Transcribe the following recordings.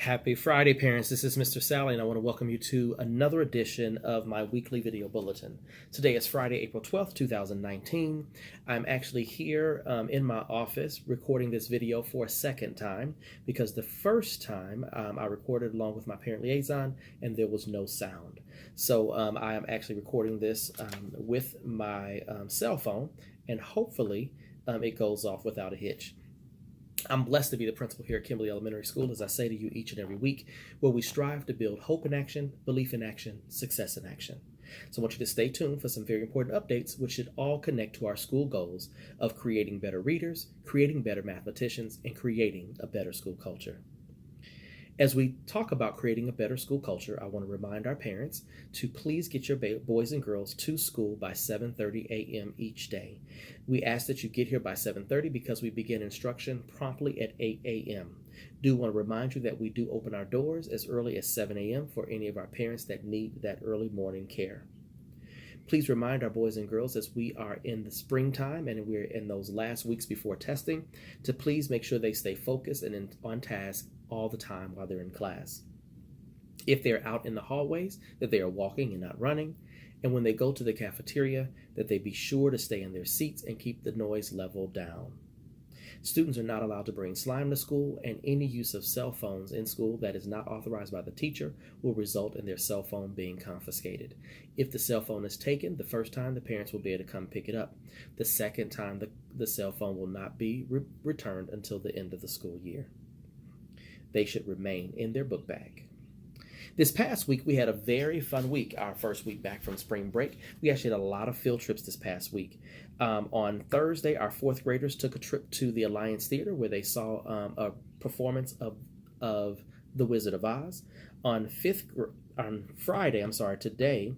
Happy Friday, parents. This is Mr. Sally, and I want to welcome you to another edition of my weekly video bulletin. Today is Friday, April 12th, 2019. I'm actually here in my office recording this video for a second time because the first time I recorded along with my parent liaison and there was no sound. So I am actually recording this with my cell phone, and hopefully it goes off without a hitch. I'm blessed to be the principal here at Kimberly Elementary School, as I say to you each and every week, where we strive to build hope in action, belief in action, success in action. So I want you to stay tuned for some very important updates, which should all connect to our school goals of creating better readers, creating better mathematicians, and creating a better school culture. As we talk about creating a better school culture, I want to remind our parents to please get your boys and girls to school by 7:30 a.m. each day. We ask that you get here by 7:30 because we begin instruction promptly at 8 a.m. Do want to remind you that we do open our doors as early as 7 a.m. for any of our parents that need that early morning care. Please remind our boys and girls, as we are in the springtime and we're in those last weeks before testing, to please make sure they stay focused and on task all the time while they're in class. If they're out in the hallways, that they are walking and not running. And when they go to the cafeteria, that they be sure to stay in their seats and keep the noise level down. Students are not allowed to bring slime to school, and any use of cell phones in school that is not authorized by the teacher will result in their cell phone being confiscated. If the cell phone is taken, the first time the parents will be able to come pick it up. The second time, the cell phone will not be returned until the end of the school year. They should remain in their book bag. This past week, we had a very fun week, our first week back from spring break. We actually had a lot of field trips this past week. On Thursday, our fourth graders took a trip to the Alliance Theater where they saw a performance of The Wizard of Oz. On Friday, today,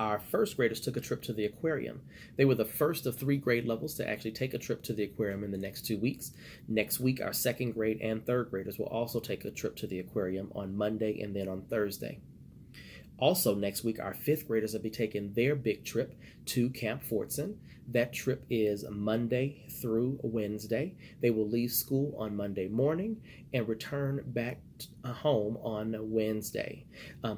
our first graders took a trip to the aquarium. They were the first of 3 grade levels to actually take a trip to the aquarium in the next 2 weeks. Next week, our second grade and third graders will also take a trip to the aquarium on Monday and then on Thursday. Also next week, our fifth graders will be taking their big trip to Camp Fortson. That trip is Monday through Wednesday. They will leave school on Monday morning and return back home on Wednesday.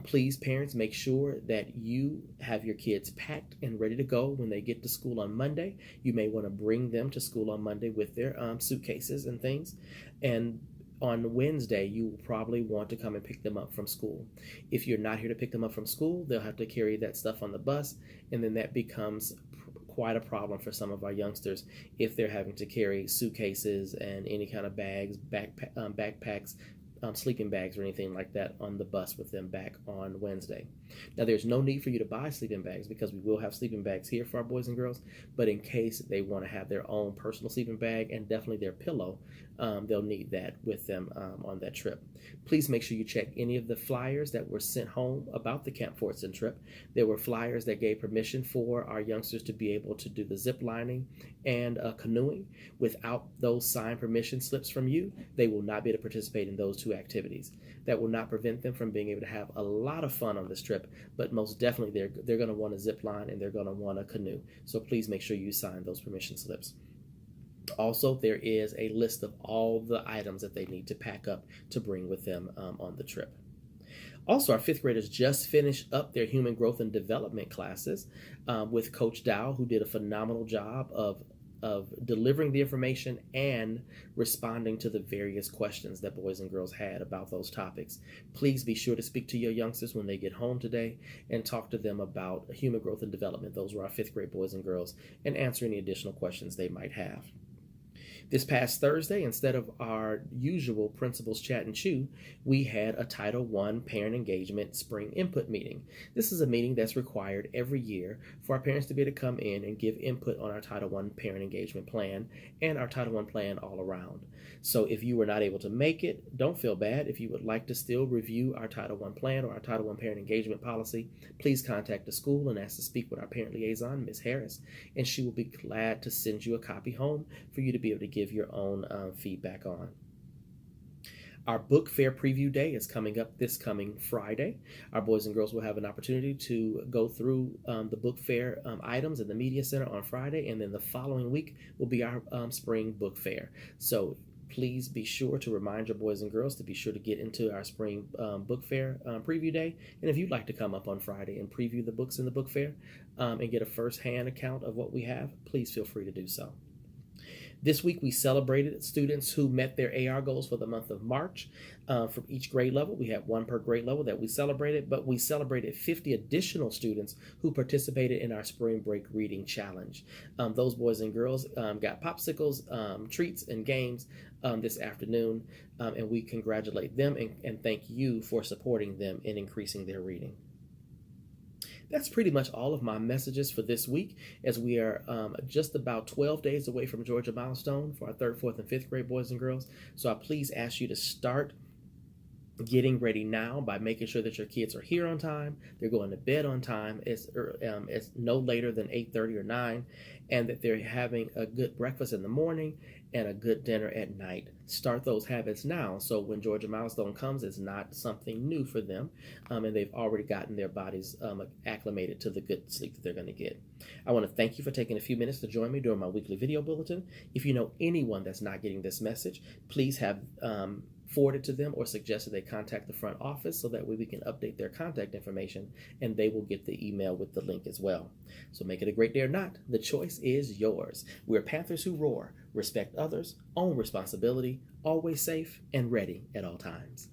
Please, parents, make sure that you have your kids packed and ready to go when they get to school on Monday. You may want to bring them to school on Monday with their suitcases and things. And on Wednesday, you will probably want to come and pick them up from school. If you're not here to pick them up from school, they'll have to carry that stuff on the bus, and then that becomes quite a problem for some of our youngsters if they're having to carry suitcases and any kind of bags, backpacks, sleeping bags or anything like that on the bus with them back on Wednesday. Now, there's no need for you to buy sleeping bags because we will have sleeping bags here for our boys and girls, but in case they want to have their own personal sleeping bag and definitely their pillow, they'll need that with them on that trip. Please make sure you check any of the flyers that were sent home about the Camp Fortson trip. There were flyers that gave permission for our youngsters to be able to do the zip lining and canoeing. Without those signed permission slips from you, they will not be able to participate in those two activities. That will not prevent them from being able to have a lot of fun on this trip, but most definitely they're going to want a zip line and they're going to want a canoe. So please make sure you sign those permission slips. Also, there is a list of all the items that they need to pack up to bring with them on the trip. Also, our fifth graders just finished up their human growth and development classes with Coach Dow, who did a phenomenal job of delivering the information and responding to the various questions that boys and girls had about those topics. Please be sure to speak to your youngsters when they get home today and talk to them about human growth and development. Those were our fifth grade boys and girls, and answer any additional questions they might have. This past Thursday, instead of our usual Principals Chat and Chew, we had a Title I Parent Engagement Spring Input Meeting. This is a meeting that's required every year for our parents to be able to come in and give input on our Title I Parent Engagement Plan and our Title I Plan all around. So if you were not able to make it, don't feel bad. If you would like to still review our Title I Plan or our Title I Parent Engagement Policy, please contact the school and ask to speak with our parent liaison, Ms. Harris, and she will be glad to send you a copy home for you to be able to give your own feedback on. Our book fair preview day is coming up this coming Friday. Our boys and girls will have an opportunity to go through the book fair items in the Media Center on Friday, and then the following week will be our spring book fair. So Please be sure to remind your boys and girls to be sure to get into our spring book fair preview day. And if you'd like to come up on Friday and preview the books in the book fair and get a first-hand account of what we have, please feel free to do so. This week, we celebrated students who met their AR goals for the month of March. From each grade level, we had one per grade level that we celebrated, but we celebrated 50 additional students who participated in our spring break reading challenge. Those boys and girls got popsicles, treats, and games this afternoon, and we congratulate them and thank you for supporting them in increasing their reading. That's pretty much all of my messages for this week, as we are just about 12 days away from Georgia Milestone for our 3rd, 4th, and 5th grade boys and girls. So I please ask you to start getting ready now by making sure that your kids are here on time, they're going to bed on time, it's no later than 8:30 or 9, and that they're having a good breakfast in the morning and a good dinner at night. Start those habits now, so when Georgia Milestone comes, it's not something new for them, and they've already gotten their bodies acclimated to the good sleep that they're going to get. I want to thank you for taking a few minutes to join me during my weekly video bulletin. If you know anyone that's not getting this message, please have forwarded to them or suggested they contact the front office so that way we can update their contact information and they will get the email with the link as well. So make it a great day or not, the choice is yours. We're Panthers who roar, respect others, own responsibility, always safe and ready at all times.